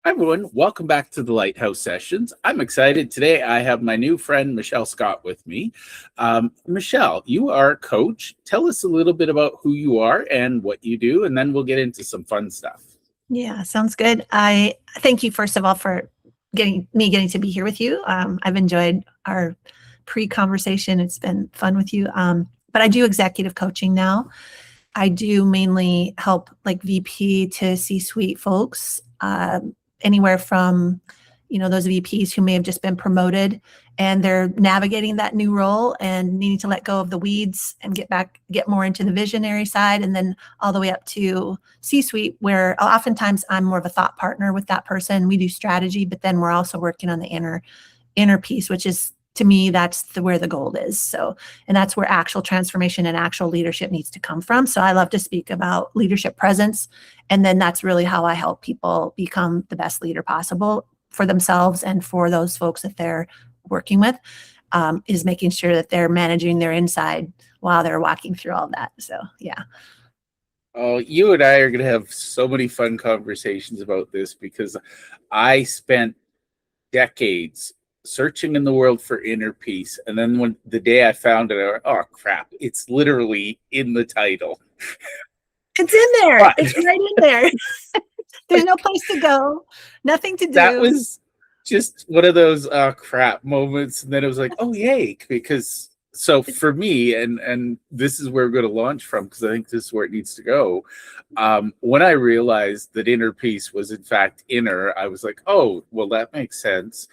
Hi, everyone. Welcome back to the Lighthouse Sessions. I'm excited. Today, I have my new friend, Michelle Scott, with me. Michelle, you are a coach. Tell us a little bit about who you are and what you do, and then we'll get into some fun stuff. Yeah, sounds good. I thank you, first of all, for getting to be here with you. I've enjoyed our pre-conversation. It's been fun with you. But I do executive coaching now. I do mainly help like VP to C-suite folks, anywhere from, those VPs who may have just been promoted and they're navigating that new role and needing to let go of the weeds and get more into the visionary side, and then all the way up to C-suite, where oftentimes I'm more of a thought partner with that person. We do strategy, but then we're also working on the inner piece, which is, to me, that's where the gold is. So, and that's where actual transformation and actual leadership needs to come from. So I love to speak about leadership presence. And then that's really how I help people become the best leader possible for themselves and for those folks that they're working with, is making sure that they're managing their inside while they're walking through all that. So, yeah. Oh, you and I are going to have so many fun conversations about this because I spent decades searching in the world for inner peace. And then when the day I found it, I went, oh, crap, it's literally in the title. It's in there. But it's right in there. There's no place to go, nothing to do. That was just one of those crap moments. And then it was like, oh, yay. Because so for me, and this is where we're going to launch from, because I think this is where it needs to go. When I realized that inner peace was in fact inner, I was like, oh, well, that makes sense.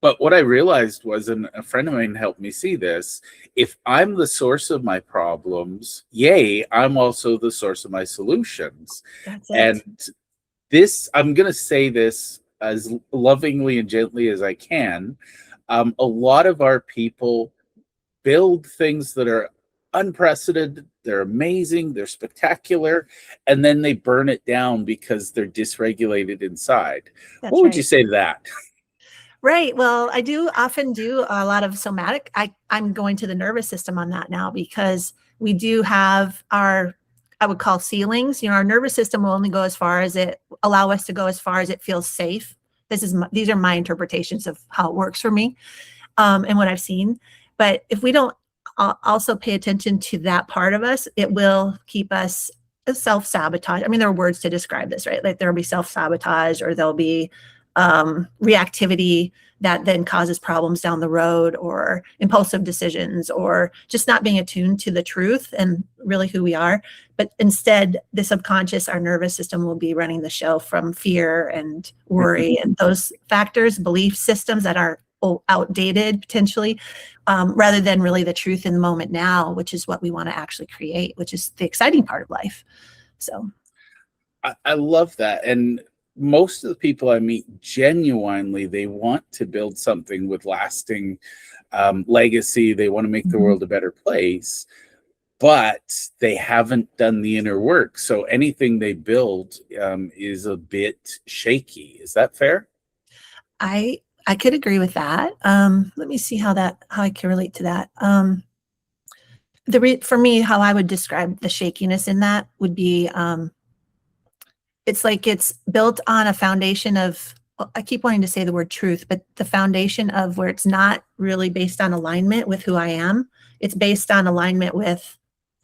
But what I realized was, and a friend of mine helped me see this, if I'm the source of my problems, yay, I'm also the source of my solutions. That's it. And this, I'm going to say this as lovingly and gently as I can. A lot of our people build things that are unprecedented, they're amazing, they're spectacular, and then they burn it down because they're dysregulated inside. That's what would right. you say to that? Right. Well, I do often do a lot of somatic. I'm going to the nervous system on that now, because we do have our, I would call, ceilings. Our nervous system will only go as far as allow us to go as far as it feels safe. These are my interpretations of how it works for me, and what I've seen. But if we don't also pay attention to that part of us, it will keep us self-sabotage. I mean, there are words to describe this, right? Like there'll be self-sabotage, or there'll be reactivity that then causes problems down the road, or impulsive decisions, or just not being attuned to the truth and really who we are. But instead, the subconscious, our nervous system, will be running the show from fear and worry and those factors, belief systems that are outdated potentially, rather than really the truth in the moment now, which is what we want to actually create, which is the exciting part of life. So I love that. And most of the people I meet, genuinely, they want to build something with lasting legacy. They want to make the world a better place, but they haven't done the inner work. So anything they build is a bit shaky. Is that fair? I could agree with that. Let me see how I can relate to that. For me, how I would describe the shakiness in that would be, it's like it's built on a foundation of, I keep wanting to say the word truth, but the foundation of where it's not really based on alignment with who I am. It's based on alignment with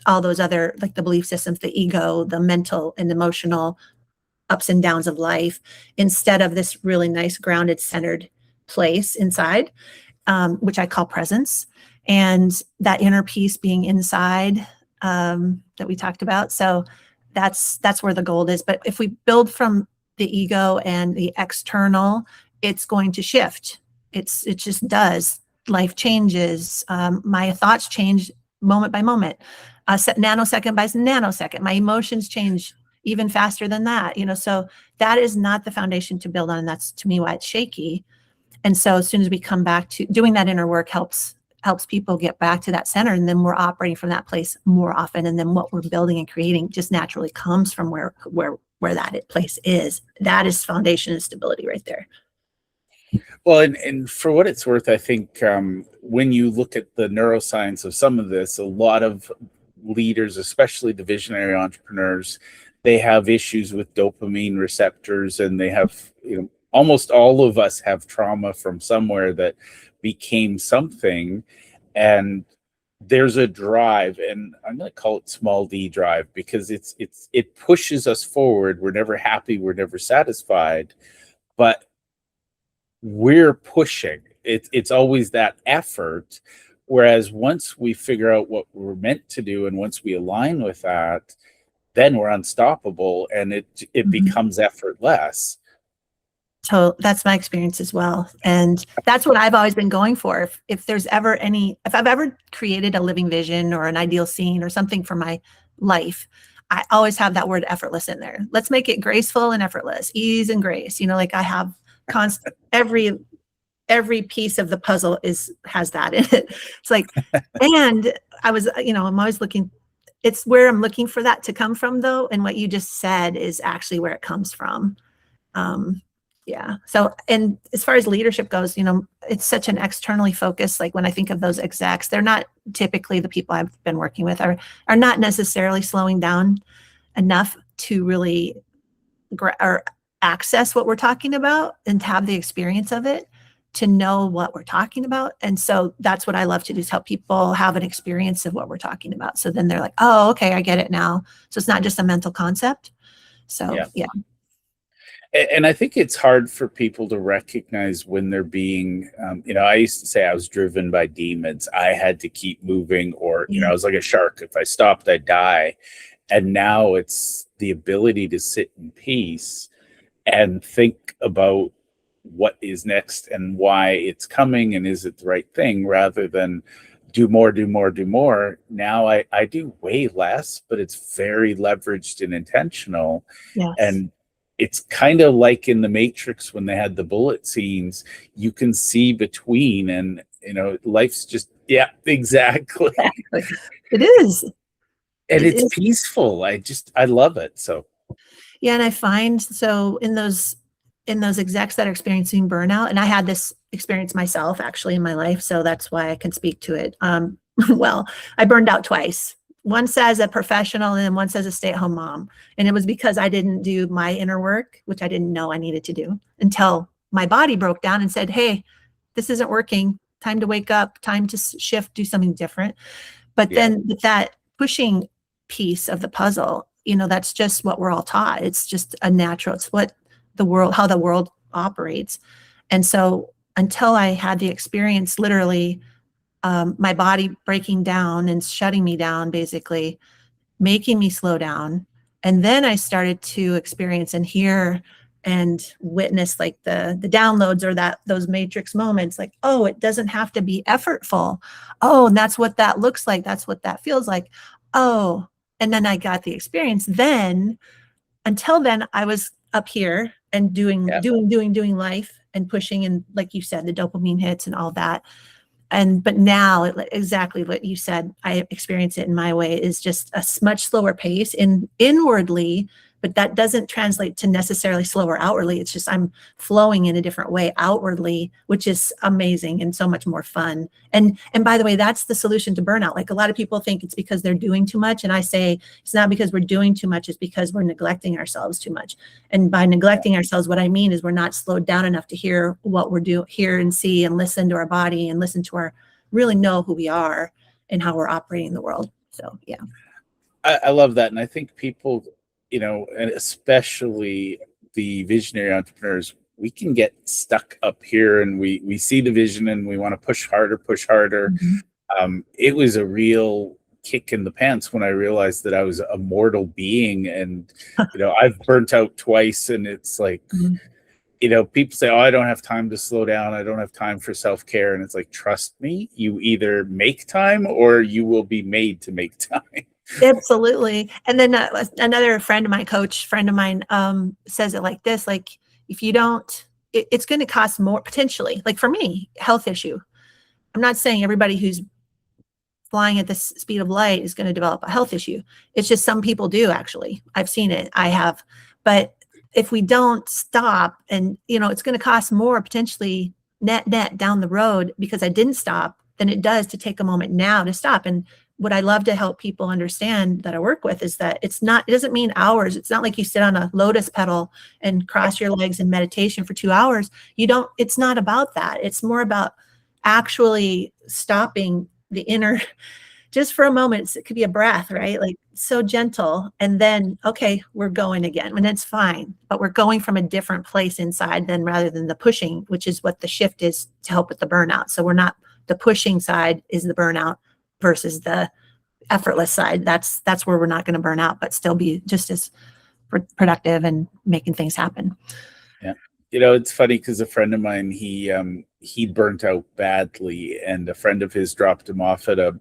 all those other, like the belief systems, the ego, the mental and emotional ups and downs of life, instead of this really nice, grounded, centered place inside, which I call presence, and that inner peace being inside, that we talked about. So that's where the gold is. But if we build from the ego and the external, it's going to shift. It just does. Life changes. My thoughts change moment by moment, nanosecond by nanosecond. My emotions change even faster than that. So that is not the foundation to build on. And that's, to me, why it's shaky. And so as soon as we come back to doing that inner work, helps people get back to that center, and then we're operating from that place more often, and then what we're building and creating just naturally comes from where that place is. That is foundation and stability right there. Well, and for what it's worth, I think when you look at the neuroscience of some of this, a lot of leaders, especially the visionary entrepreneurs, they have issues with dopamine receptors, and they have, almost all of us have trauma from somewhere that became something. And there's a drive, and I'm going to call it small d drive, because it pushes us forward. We're never happy, we're never satisfied, but we're pushing. It's always that effort. Whereas once we figure out what we're meant to do, and once we align with that, then we're unstoppable, and it becomes effortless. So that's my experience as well. And that's what I've always been going for. If there's ever if I've ever created a living vision or an ideal scene or something for my life, I always have that word effortless in there. Let's make it graceful and effortless, ease and grace. Like I have constant, every piece of the puzzle has that in it. It's like, and I was, I'm always looking, it's where I'm looking for that to come from though. And what you just said is actually where it comes from. Yeah. So, and as far as leadership goes, it's such an externally focused, like when I think of those execs, they're not typically the people I've been working with are not necessarily slowing down enough to really or access what we're talking about and to have the experience of it, to know what we're talking about. And so that's what I love to do, is help people have an experience of what we're talking about. So then they're like, oh, okay, I get it now. So it's not just a mental concept. So yeah. And I think it's hard for people to recognize when they're being, I used to say I was driven by demons. I had to keep moving, or, I was like a shark. If I stopped, I'd die. And now it's the ability to sit in peace and think about what is next and why it's coming, and is it the right thing, rather than do more, do more, do more. Now I do way less, but it's very leveraged and intentional. Yes. And it's kind of like in the Matrix when they had the bullet scenes, you can see between, and life's just, exactly. It is. And it's peaceful. I love it. So yeah. And I find, so in those execs that are experiencing burnout, and I had this experience myself actually in my life, so that's why I can speak to it. Well, I burned out twice. Once as a professional and then once as a stay-at-home mom. And it was because I didn't do my inner work, which I didn't know I needed to do, until my body broke down and said, hey, this isn't working. Time to wake up, time to shift, do something different. But then with that pushing piece of the puzzle, that's just what we're all taught. It's just a natural, it's what how the world operates. And so until I had the experience, literally, my body breaking down and shutting me down, basically making me slow down. And then I started to experience and hear and witness like the downloads, or those matrix moments, like, oh, it doesn't have to be effortful. Oh, and that's what that looks like. That's what that feels like. Oh, and then I got the experience. Then until then I was up here and doing life and pushing, and like you said, the dopamine hits and all that. But now, exactly what you said, I experience it in my way, is just a much slower pace inwardly, but that doesn't translate to necessarily slower outwardly. It's just I'm flowing in a different way outwardly, which is amazing and so much more fun. And by the way, that's the solution to burnout. Like a lot of people think it's because they're doing too much. And I say, it's not because we're doing too much, it's because we're neglecting ourselves too much. And by neglecting ourselves, what I mean is we're not slowed down enough to hear what we're doing, hear and see and listen to our body and listen to really know who we are and how we're operating in the world. So, yeah. I love that. And I think people, and especially the visionary entrepreneurs, we can get stuck up here, and we see the vision and we want to push harder. Mm-hmm. It was a real kick in the pants when I realized that I was a mortal being, and I've burnt out twice, and it's like, people say, oh, I don't have time to slow down, I don't have time for self-care, and it's like, trust me, you either make time or you will be made to make time. Absolutely. And then another friend of mine says it like this, like, if you don't, it's going to cost more potentially, like for me, health issue. I'm not saying everybody who's flying at the speed of light is going to develop a health issue. It's just some people do, actually. I've seen it. I have. But if we don't stop, and, it's going to cost more potentially net down the road because I didn't stop than it does to take a moment now to stop. And what I love to help people understand that I work with is that it doesn't mean hours. It's not like you sit on a lotus petal and cross your legs in meditation for 2 hours. It's not about that. It's more about actually stopping the inner, just for a moment. It could be a breath, right? Like so gentle. And then, okay, we're going again, and it's fine, but we're going from a different place inside rather than the pushing, which is what the shift is to help with the burnout. So we're not, the pushing side is the burnout versus the effortless side. That's where we're not going to burn out, but still be just as productive and making things happen. Yeah. It's funny because a friend of mine, he burnt out badly, and a friend of his dropped him off at a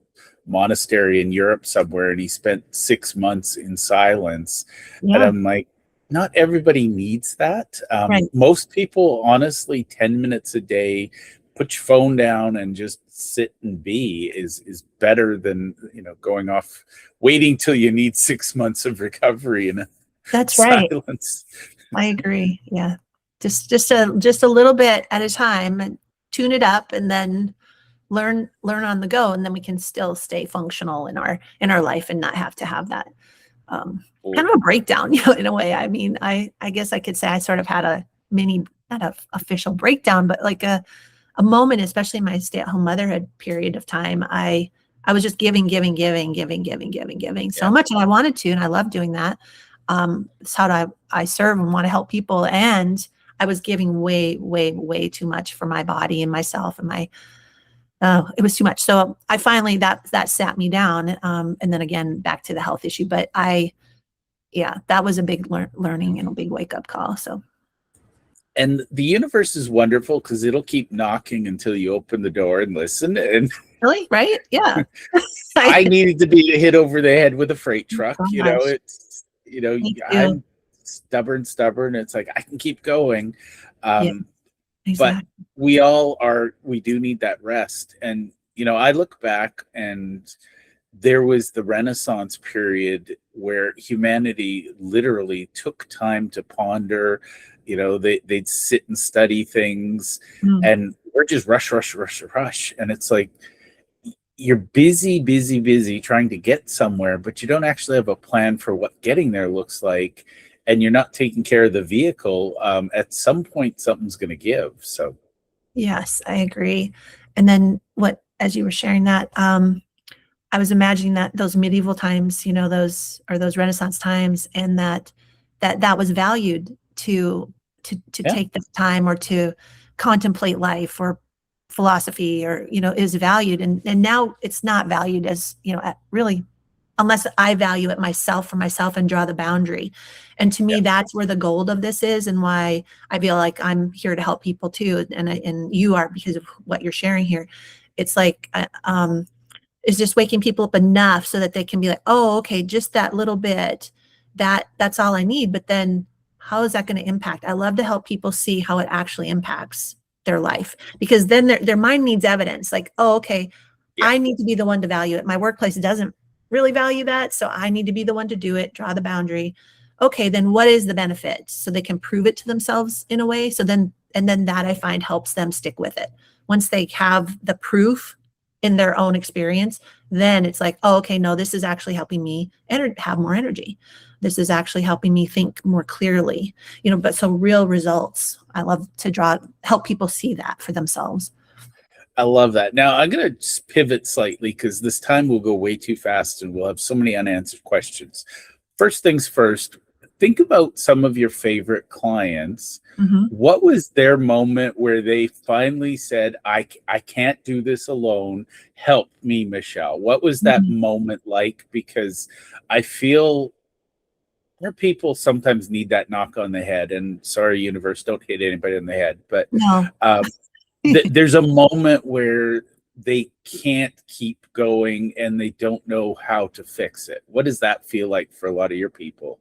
monastery in Europe somewhere, and he spent 6 months in silence. And Yeah. I'm like, not everybody needs that. Right. Most people, honestly, 10 minutes a day, put your phone down and just sit and be is better than, going off, waiting till you need 6 months of recovery in That's right. silence. I agree. Yeah. Just a little bit at a time, and tune it up, and then learn on the go, and then we can still stay functional in our life and not have to have that kind of a breakdown, in a way. I mean, I guess I could say I sort of had a mini, not a official breakdown, but like a moment, especially in my stay-at-home motherhood period of time. I was just giving so much, and I wanted to, and I love doing that. It's how I serve and want to help people, and I was giving way too much for my body and myself, and it was too much. So I finally, that sat me down, and then again back to the health issue. But that was a big learning and a big wake up call. So. And the universe is wonderful because it'll keep knocking until you open the door and listen. And really, right? Yeah. I needed to be hit over the head with a freight truck. So I'm stubborn. It's like I can keep going. Exactly. But we do need that rest. And, I look back, and there was the Renaissance period where humanity literally took time to ponder. They'd sit and study things, and we're just rush. And it's like, you're busy trying to get somewhere, but you don't actually have a plan for what getting there looks like. And you're not taking care of the vehicle. At some point, something's going to give. So. Yes, I agree. And then as you were sharing that, I was imagining that those medieval times, those Renaissance times, and that was valued to take the time, or to contemplate life or philosophy, or, is valued. And now it's not valued as, really, unless I value it myself for myself and draw the boundary. And to me, that's where the gold of this is, and why I feel like I'm here to help people too. And you are, because of what you're sharing here. It's like, is just waking people up enough so that they can be like, oh, okay, just that little bit, that's all I need. But then how is that going to impact? I love to help people see how it actually impacts their life, because then their mind needs evidence, like, oh, okay, I need to be the one to value it. My workplace doesn't really value that, so I need to be the one to do it, draw the boundary. Okay, then what is the benefit? So they can prove it to themselves in a way. So then that, I find, helps them stick with it. Once they have the proof in their own experience, then it's like, oh, okay, no, this is actually helping me have more energy. This is actually helping me think more clearly, but so real results. I love to help people see that for themselves. I love that. Now I'm going to just pivot slightly, because this time will go way too fast and we'll have so many unanswered questions. First things first, think about some of your favorite clients. What was their moment where they finally said, I can't do this alone. Help me, Michelle. What was that moment like? Because I feel more people sometimes need that knock on the head. And sorry, universe, don't hit anybody on the head. But no. There's a moment where they can't keep going and they don't know how to fix it. What does that feel like for a lot of your people?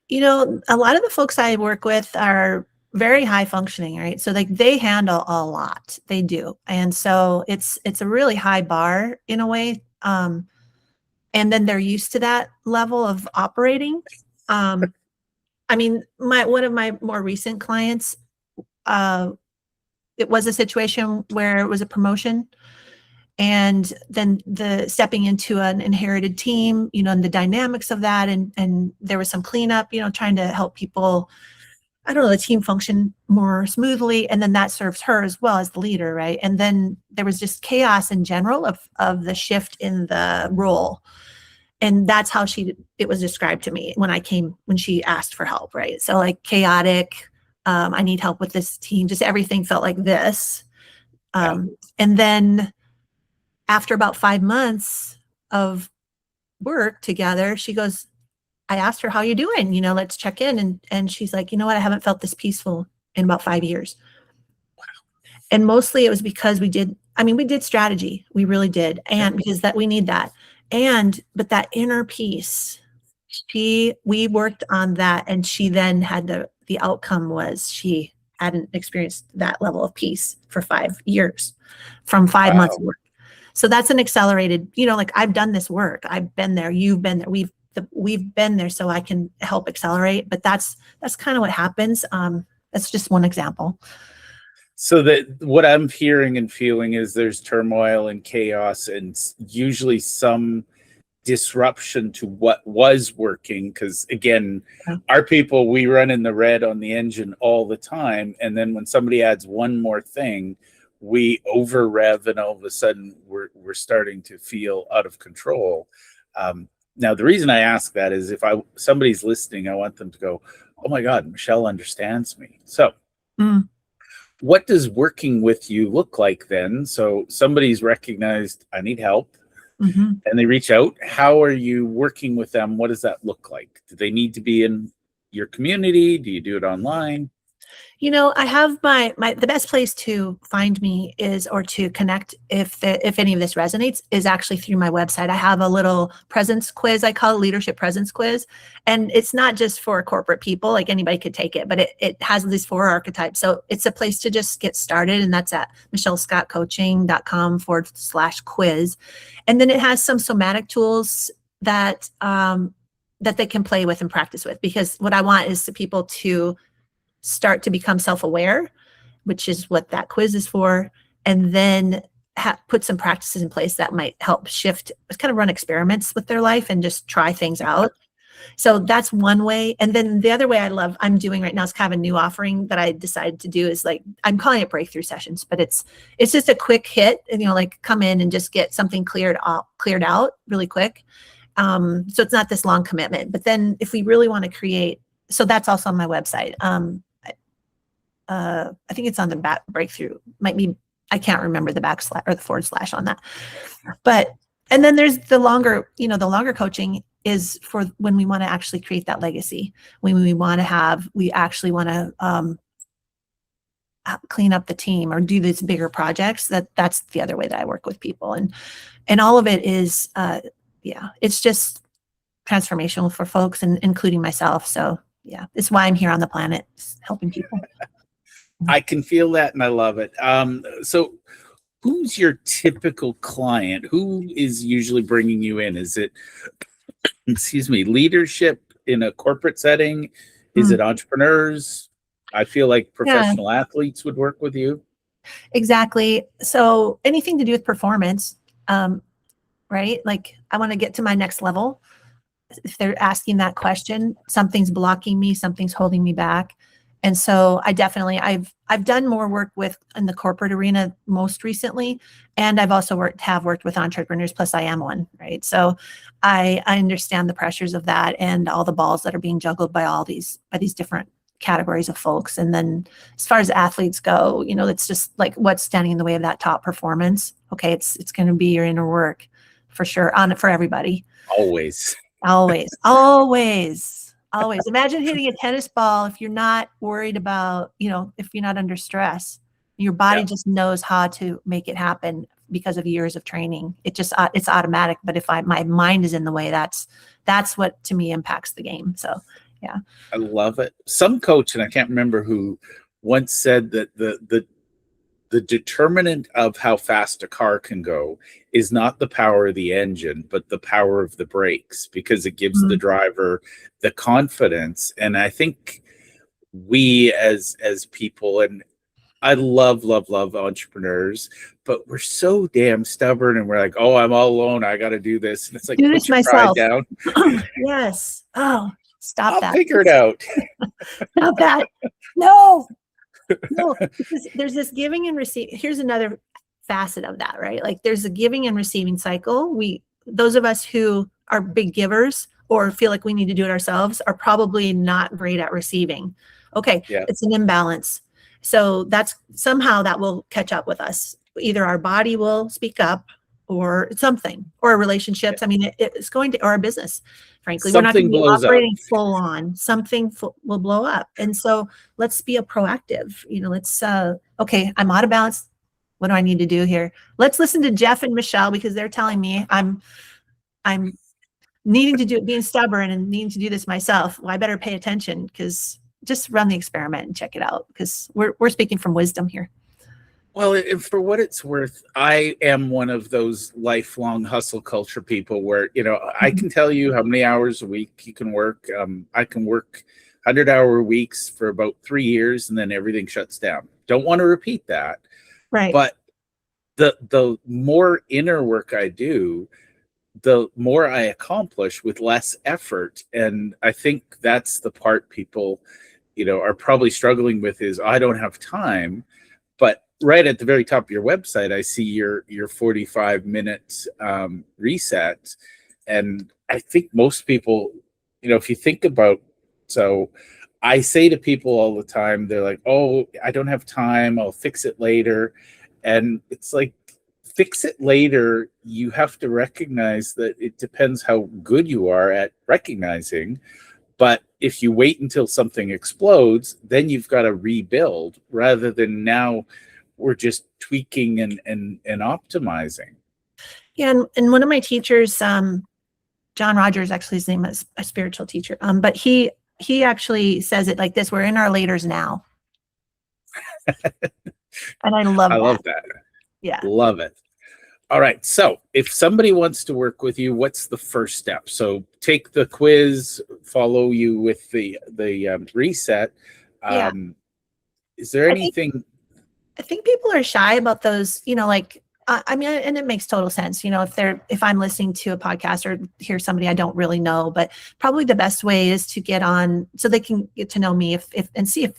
A lot of the folks I work with are very high functioning, right? So like they handle a lot, they do. And so it's a really high bar in a way. And then they're used to that level of operating. I mean, one of my more recent clients, it was a situation where it was a promotion, And then the stepping into an inherited team, and the dynamics of that. And there was some cleanup, trying to help people, I don't know, the team function more smoothly. And then that serves her as well as the leader, right? And then there was just chaos in general of the shift in the role. And that's how it was described to me when she asked for help, right? So like chaotic, I need help with this team, just everything felt like this. And then after about 5 months of work together, she goes, I asked her, how you doing? Let's check in. And she's like, you know what? I haven't felt this peaceful in about 5 years. Wow. And mostly it was because we did strategy. We really did. And because we need that. But that inner peace, we worked on that. And she then had the outcome was she hadn't experienced that level of peace for 5 years from 5 months of work. So that's an accelerated, like I've done this work. I've been there. You've been there. We've been there, so I can help accelerate. But that's kind of what happens. That's just one example. So that what I'm hearing and feeling is there's turmoil and chaos and usually some disruption to what was working. Because again, our people, we run in the red on the engine all the time. And then when somebody adds one more thing, we over rev and all of a sudden we're starting to feel out of control. Now, the reason I ask that is if somebody's listening, I want them to go, oh my God, Michelle understands me. So what does working with you look like then? So somebody's recognized I need help and they reach out. How are you working with them? What does that look like? Do they need to be in your community? Do you do it online? I have the best place to find me or to connect if any of this resonates is actually through my website. I have a little presence quiz. I call it leadership presence quiz. And it's not just for corporate people, like anybody could take it, but it has these 4 archetypes. So it's a place to just get started. And that's at michellescottcoaching.com/quiz. And then it has some somatic tools that they can play with and practice with, because what I want is people to start to become self-aware, which is what that quiz is for, and then put some practices in place that might help shift, kind of run experiments with their life and just try things out. So that's one way. And then the other way I'm doing right now is kind of a new offering that I decided to do is like, I'm calling it breakthrough sessions, but it's just a quick hit and, like come in and just get something cleared out really quick. So it's not this long commitment, but then if we really want to create, so that's also on my website. I think it's on the back breakthrough. Might be, I can't remember the backslash or the / on that. But, and then there's the longer coaching is for when we want to actually create that legacy. When we actually want to clean up the team or do these bigger projects. That's the other way that I work with people. And all of it is, it's just transformational for folks and including myself. So yeah, it's why I'm here on the planet, helping people. I can feel that and I love it. So who's your typical client? Who is usually bringing you in? Is it, leadership in a corporate setting? Is it entrepreneurs? I feel like professional athletes would work with you. Exactly. So anything to do with performance, right? Like I want to get to my next level. If they're asking that question, something's blocking me, something's holding me back. And so I've done more work in the corporate arena most recently. And I've also worked with entrepreneurs, plus I am one, right? So I understand the pressures of that and all the balls that are being juggled by these different categories of folks. And then as far as athletes go, it's just like what's standing in the way of that top performance. Okay. It's going to be your inner work for sure for everybody. Always. Imagine hitting a tennis ball if you're not worried about, if you're not under stress. Your body just knows how to make it happen because of years of training. It's automatic. But if my mind is in the way, that's what to me impacts the game. So yeah. I love it. Some coach, and I can't remember who, once said that the determinant of how fast a car can go is not the power of the engine, but the power of the brakes, because it gives the driver the confidence. And I think we as people, and I love, love, love entrepreneurs, but we're so damn stubborn and we're like, oh, I'm all alone. I got to do this. And it's like, Do put this your pride myself. down. Yes. Oh, stop I'll that. figure it out. Stop that. No, no, because there's this giving and receiving. Here's another facet of that, right? Like there's a giving and receiving cycle. Those of us who are big givers or feel like we need to do it ourselves are probably not great at receiving. Okay, Yeah. it's an imbalance. So that's somehow that will catch up with us. Either our body will speak up or something, or relationships. I mean, it's going to, or a business, frankly. We're not going Something to be blows up. operating full on. Something will blow up. And so let's be a proactive, let's, okay, I'm out of balance. What do I need to do here? Let's listen to Jeff and Michelle because they're telling me I'm needing to do it, being stubborn and needing to do this myself. Well, I better pay attention because just run the experiment and check it out because we're speaking from wisdom here. Well, and for what it's worth, I am one of those lifelong hustle culture people where, I can tell you how many hours a week you can work. I can work 100-hour weeks for about 3 years and then everything shuts down. Don't want to repeat that. Right. But the more inner work I do, the more I accomplish with less effort. And I think that's the part people, are probably struggling with is I don't have time. But right at the very top of your website, I see your 45-minute reset. And I think most people, if you think about, so I say to people all the time, they're like, oh, I don't have time. I'll fix it later. And it's like, fix it later. You have to recognize that it depends how good you are at recognizing. But if you wait until something explodes, then you've got to rebuild rather than now we're just tweaking and optimizing. Yeah. And one of my teachers, John Rogers, actually his name is a spiritual teacher. But he actually says it like this: we're in our laters now. And I love that. Yeah. Love it. All right. So if somebody wants to work with you, what's the first step? So take the quiz, follow you with the reset. Yeah. Is there anything? I think people are shy about those, I mean, and it makes total sense, if I'm listening to a podcast or hear somebody I don't really know, but probably the best way is to get on so they can get to know me if and see if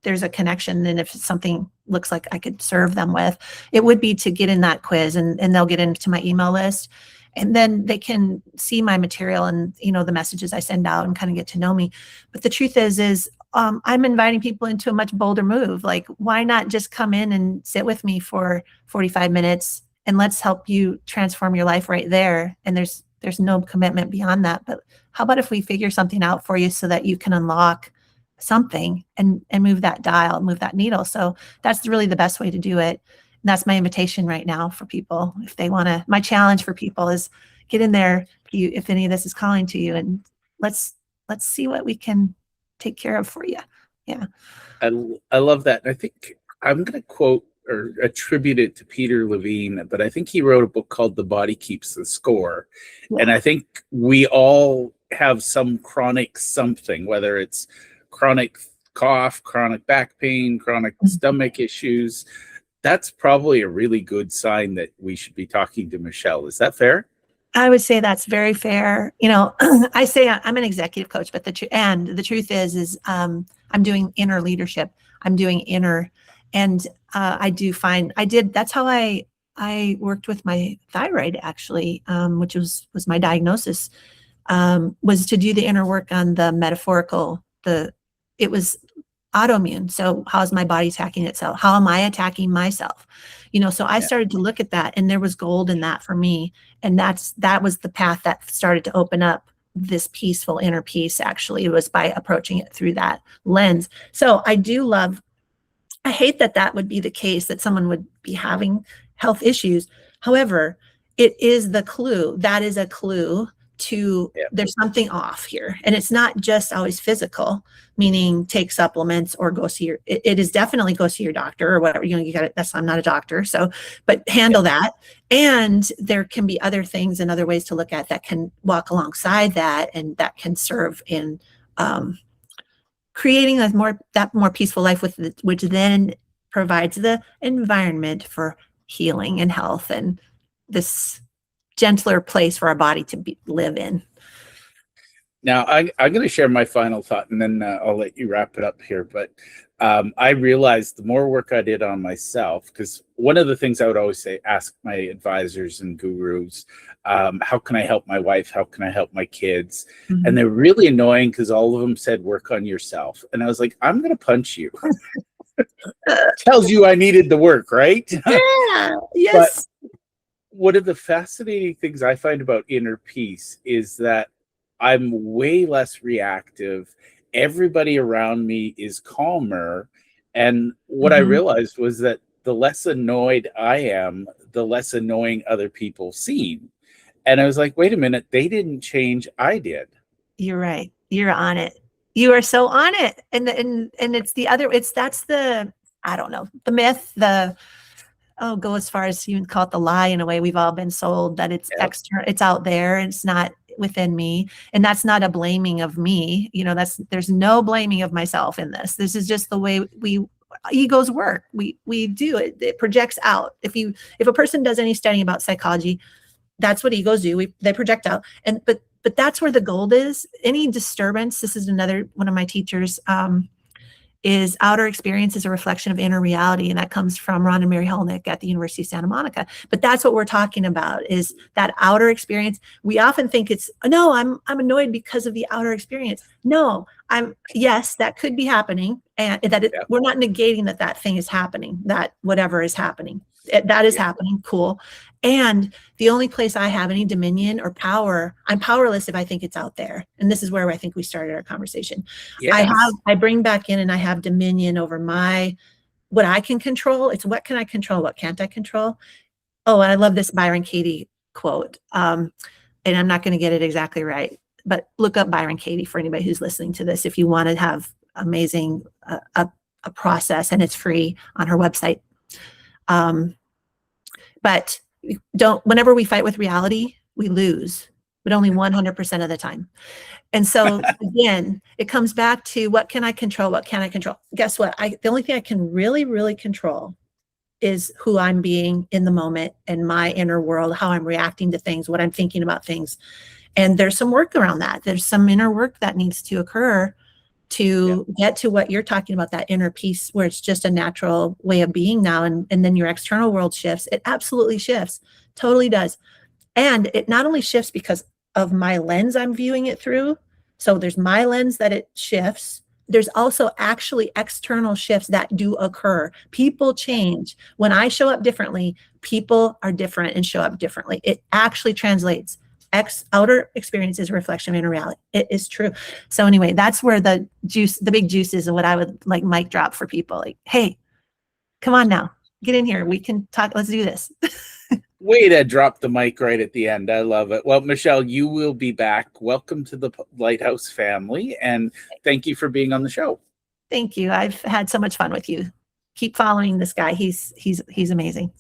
there's a connection. And if something looks like I could serve them with, it would be to get in that quiz and they'll get into my email list and then they can see my material and, the messages I send out and kind of get to know me. But the truth is I'm inviting people into a much bolder move. Like, why not just come in and sit with me for 45 minutes and let's help you transform your life right there. And there's no commitment beyond that. But how about if we figure something out for you so that you can unlock something and move that dial, move that needle. So that's really the best way to do it. And that's my invitation right now for people. If they want to, my challenge for people is get in there if any of this is calling to you, and let's see what we can take care of for you. Yeah. I love that. And I think I'm going to quote or attribute it to Peter Levine, but I think he wrote a book called The Body Keeps the Score. Yeah. And I think we all have some chronic something, whether it's chronic cough, chronic back pain, chronic stomach issues. That's probably a really good sign that we should be talking to Michelle. Is that fair? I would say that's very fair. I say I'm an executive coach, but the truth is I'm doing inner leadership. I'm doing inner, and that's how I worked with my thyroid actually, which was my diagnosis, was to do the inner work on the metaphorical, it was autoimmune. So how's my body attacking itself? How am I attacking myself? So I started to look at that, and there was gold in that for me. And that was the path that started to open up this peaceful inner peace. Actually, it was by approaching it through that lens. So I hate that would be the case, that someone would be having health issues. However, it is the clue. That is a clue to there's something off here. And it's not just always physical, meaning take supplements or go see it is definitely go see your doctor or whatever, you got it. I'm not a doctor. So, but handle that. And there can be other things and other ways to look at that can walk alongside that. And that can serve in creating that more peaceful life which then provides the environment for healing and health and this gentler place for our body to live in. Now, I'm going to share my final thought, and then I'll let you wrap it up here. But I realized the more work I did on myself, because one of the things I would always say, ask my advisors and gurus, how can I help my wife? How can I help my kids? Mm-hmm. And they're really annoying because all of them said, work on yourself. And I was like, I'm going to punch you. Tells you I needed the work, right? Yeah, yes. But one of the fascinating things I find about inner peace is that I'm way less reactive. Everybody around me is calmer. And what I realized was that the less annoyed I am, the less annoying other people seem. And I was like, wait a minute, they didn't change, I did. You're right. You're on it. You are so on it. And it's that's the, I don't know, the myth, go as far as you can call it the lie in a way. We've all been sold that it's external, it's out there, and it's not within me. And that's not a blaming of me. There's no blaming of myself in this. This is just the way egos work. We do it. It projects out. If a person does any studying about psychology, that's what egos do. They project out. But that's where the gold is. Any disturbance, this is another one of my teachers, is outer experience is a reflection of inner reality. And that comes from Ron and Mary Hulnick at the University of Santa Monica. But that's what we're talking about, is that outer experience. We often think I'm annoyed because of the outer experience. No, yes, that could be happening. And we're not negating that thing is happening, that whatever is happening. That is happening. Cool. And the only place I have any dominion or power, I'm powerless if I think it's out there. And this is where I think we started our conversation. Yes. I bring back in and I have dominion over what I can control. It's what can I control? What can't I control? Oh, and I love this Byron Katie quote. And I'm not going to get it exactly right, but look up Byron Katie for anybody who's listening to this. If you want to have amazing, a process, and it's free on her website. But whenever we fight with reality, we lose, but only 100% of the time. And so again, it comes back to what can I control? What can I control? Guess what? The only thing I can really, really control is who I'm being in the moment and my inner world, how I'm reacting to things, what I'm thinking about things. And there's some work around that. There's some inner work that needs to occur to get to what you're talking about, that inner peace where it's just a natural way of being now. And then your external world shifts. It absolutely shifts, totally does. And it not only shifts because of my lens I'm viewing it through. So there's my lens that it shifts. There's also actually external shifts that do occur. People change. When I show up differently, people are different and show up differently. It actually translates. Outer experience is a reflection of inner reality. It is true. So anyway, that's where the big juice is, and what I would like mic drop for people. Like, hey, come on now, get in here. We can talk. Let's do this. Way to drop the mic right at the end. I love it. Well, Michelle, you will be back. Welcome to the Lighthouse family, and thank you for being on the show. Thank you. I've had so much fun with you. Keep following this guy. He's amazing.